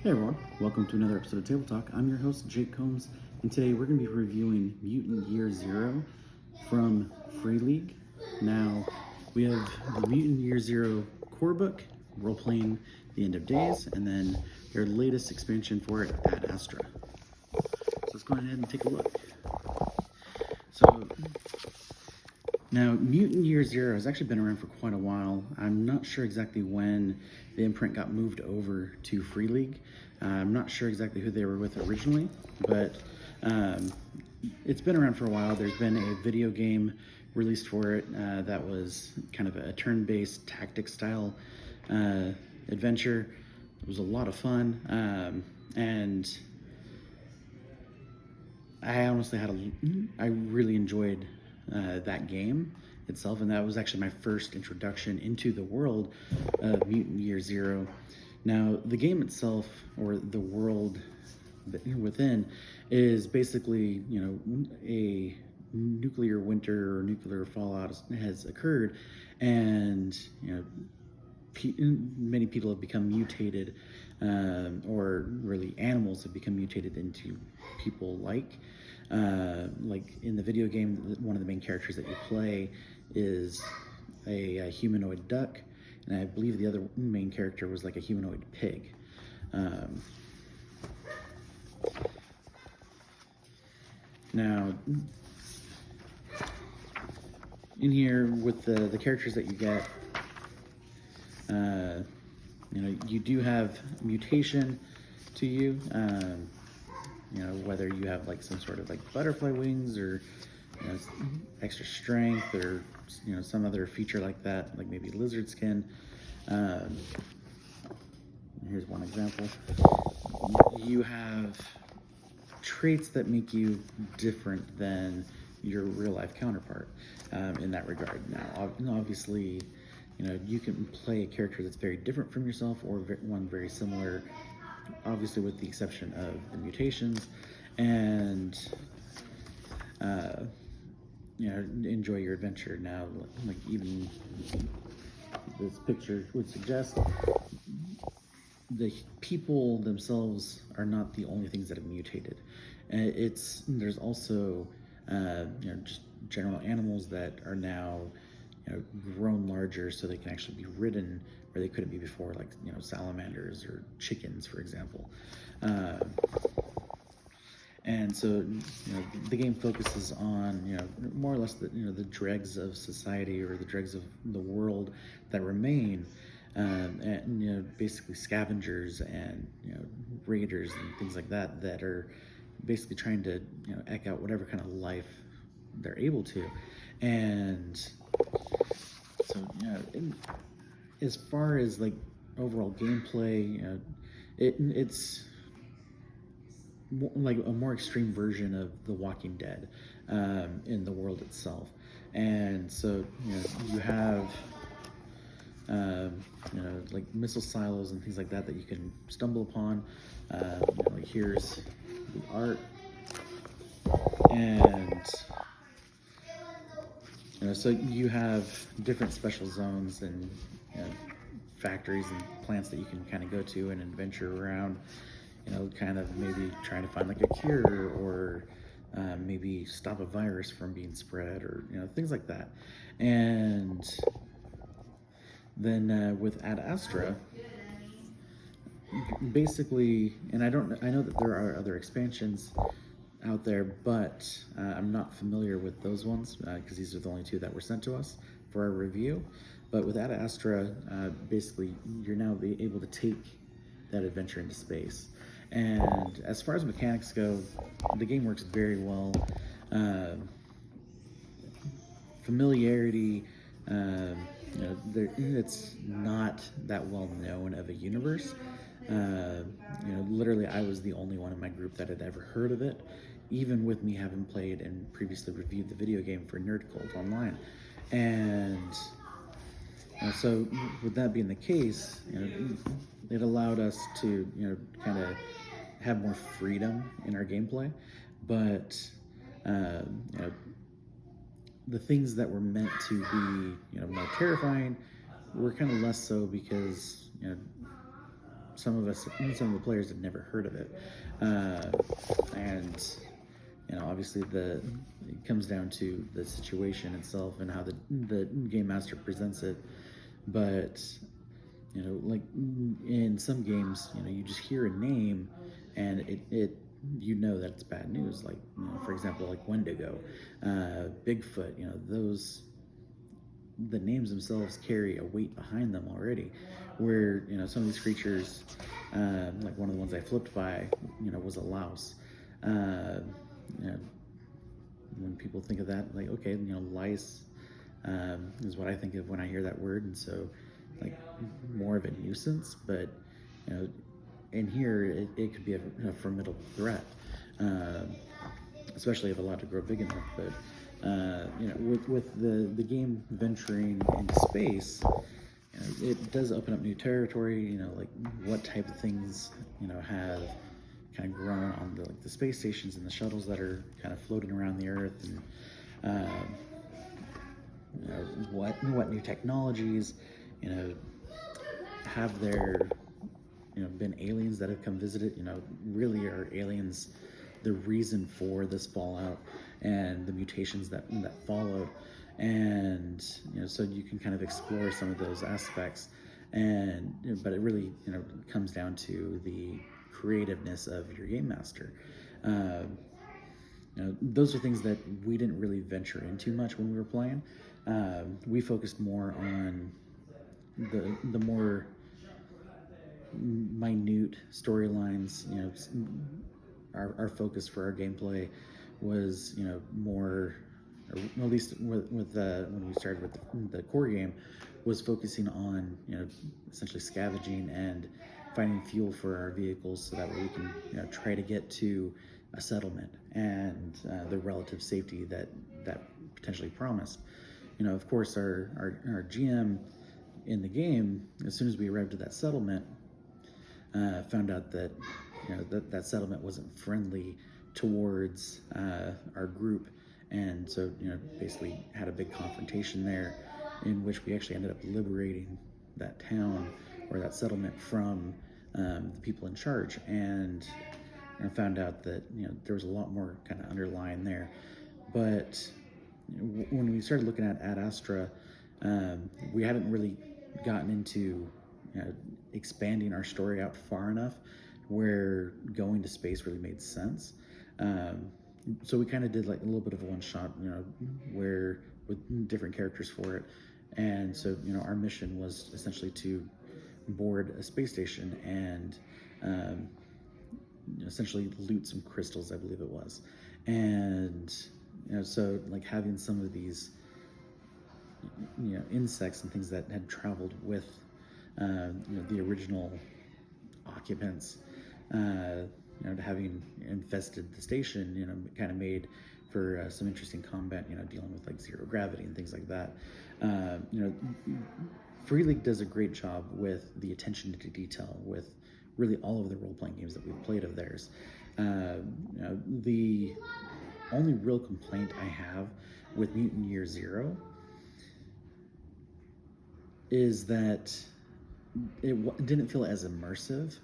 Hey everyone, welcome to another episode of Table Talk. I'm your host, Jake Combs, and today we're going to be reviewing Mutant Year Zero from Free League. Now, we have the Mutant Year Zero core book, role-playing the end of days, and then their latest expansion for it, Astra. So let's go ahead and take a look. So, now, Mutant Year Zero has actually been around for quite a while. I'm not sure exactly when the imprint got moved over to Free League. I'm not sure exactly who they were with originally, but it's been around for a while. There's been a video game released for it that was kind of a turn-based tactic-style adventure. It was a lot of fun, and I really enjoyed that game itself, and that was actually my first introduction into the world of Mutant Year Zero. Now, the game itself, or the world within, is basically, a nuclear winter or nuclear fallout has occurred, and many people have become mutated, or really animals have become mutated into people like in the video game, one of the main characters that you play is a humanoid duck, and I believe the other main character was like a humanoid pig. Now, in here with the characters that you get, you do have mutation to you. Whether you have like some sort of like butterfly wings or extra strength or some other feature like that, like maybe lizard skin. Here's one example. You have traits that make you different than your real life counterpart in that regard. Now, obviously, you can play a character that's very different from yourself or one very similar, obviously with the exception of the mutations, and enjoy your adventure. Now, like even this picture would suggest, the people themselves are not the only things that have mutated. There's also just general animals that are now grown larger so they can actually be ridden where they couldn't be before, like salamanders or chickens, for example. And so the game focuses on more or less the dregs of society, or the dregs of the world that remain, and basically scavengers and raiders and things like that that are basically trying to eke out whatever kind of life they're able to. And so as far as like overall gameplay, it's like a more extreme version of The Walking Dead in the world itself. And so you have like missile silos and things like that you can stumble upon. Like here's the art, and so you have different special zones and factories and plants that you can kind of go to and adventure around, kind of maybe trying to find like a cure, or maybe stop a virus from being spread, or things like that. And then with Ad Astra, basically, and I know that there are other expansions out there, but I'm not familiar with those ones because these are the only two that were sent to us for our review. But with Ad Astra, basically, you're now able to take that adventure into space. And as far as mechanics go, the game works very well. Familiarity, it's not that well known of a universe. Literally, I was the only one in my group that had ever heard of it, even with me having played and previously reviewed the video game for Nerd Cult Online. And so, with that being the case, it allowed us to, kind of have more freedom in our gameplay. But, the things that were meant to be, more terrifying were kind of less so, because, some of the players had never heard of it, and obviously it comes down to the situation itself and how the game master presents it. But like in some games, you just hear a name, and it that it's bad news. Like for example, like Wendigo, Bigfoot. Those the names themselves carry a weight behind them already. Where some of these creatures, like one of the ones I flipped by, was a louse. Uh, you know, when people think of that, like okay, lice is what I think of when I hear that word, and so like more of a nuisance. But in here it could be a formidable threat, especially if allowed to grow big enough. But with the game venturing into space, it does open up new territory. Like what type of things have kind of grown on the space stations and the shuttles that are kind of floating around the Earth, and what new technologies have there been aliens that have come visit it. Really are aliens the reason for this fallout and the mutations that followed. And so you can kind of explore some of those aspects, and but it really comes down to the creativeness of your game master. Those are things that we didn't really venture into much when we were playing. We focused more on the more minute storylines. Our focus for our gameplay was more, or at least with when we started with the core game, was focusing on essentially scavenging and finding fuel for our vehicles, so that way we can try to get to a settlement and the relative safety that potentially promised. Of course, our GM in the game, as soon as we arrived at that settlement, found out that that settlement wasn't friendly towards our group, and so basically had a big confrontation there, in which we actually ended up liberating that town or that settlement from the people in charge, and found out that there was a lot more kind of underlying there. But when we started looking at Astra, we hadn't really gotten into expanding our story out far enough where going to space really made sense. So we kind of did like a little bit of a one shot, where with different characters for it. And so, our mission was essentially to board a space station and essentially loot some crystals, I believe it was. And so like having some of these insects and things that had traveled with the original occupants, having infested the station, kind of made for some interesting combat, dealing with like zero gravity and things like that. Free League does a great job with the attention to detail with really all of the role-playing games that we've played of theirs. The only real complaint I have with Mutant Year Zero is that it didn't feel as immersive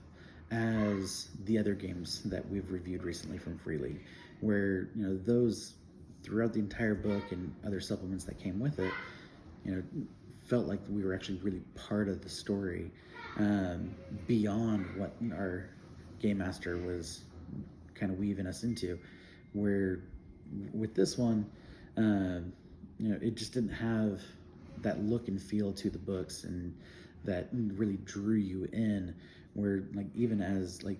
as the other games that we've reviewed recently from Free League, where those throughout the entire book and other supplements that came with it, felt like we were actually really part of the story, beyond what our game master was kind of weaving us into. Where with this one, it just didn't have that look and feel to the books, and that really drew you in, where like even as like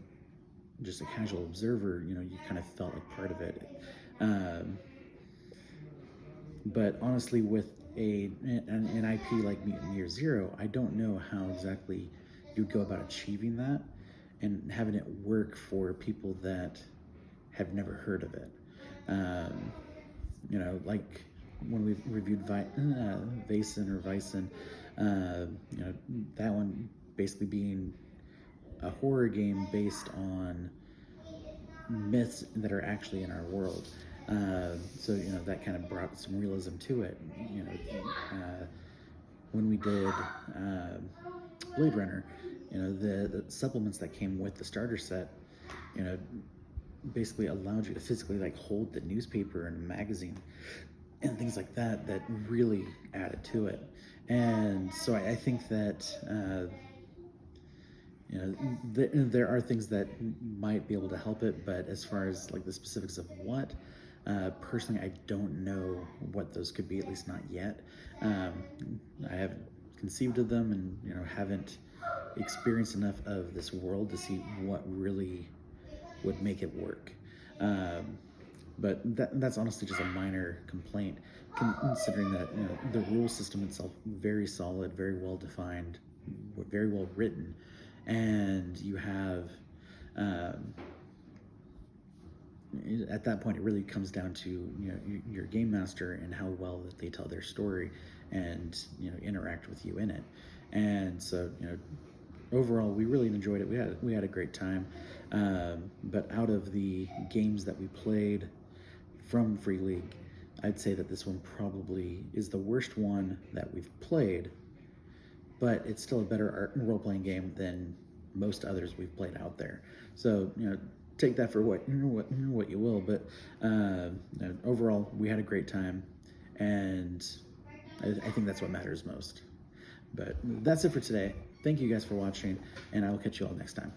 just a casual observer, you kind of felt like part of it. But honestly, with an IP like Mutant Year Zero, I don't know how exactly you'd go about achieving that and having it work for people that have never heard of it. Like when we reviewed Vaesen or Vicen, that one basically being a horror game based on myths that are actually in our world. So that kind of brought some realism to it. When we did Blade Runner, the supplements that came with the starter set, you know, basically allowed you to physically like hold the newspaper and magazine and things like that that really added to it. And so I think that there are things that might be able to help it, but as far as like the specifics of what, personally, I don't know what those could be, at least not yet. I haven't conceived of them, and haven't experienced enough of this world to see what really would make it work. But that's honestly just a minor complaint, considering that the rule system itself very solid, very well defined, very well written, and you have at that point it really comes down to your game master and how well that they tell their story and interact with you in it. And so overall we really enjoyed it. We had a great time. But out of the games that we played from Free League, I'd say that this one probably is the worst one that we've played, but it's still a better role-playing game than most others we've played out there. So take that for what you will. But overall, we had a great time, and I think that's what matters most. But that's it for today. Thank you guys for watching, and I will catch you all next time.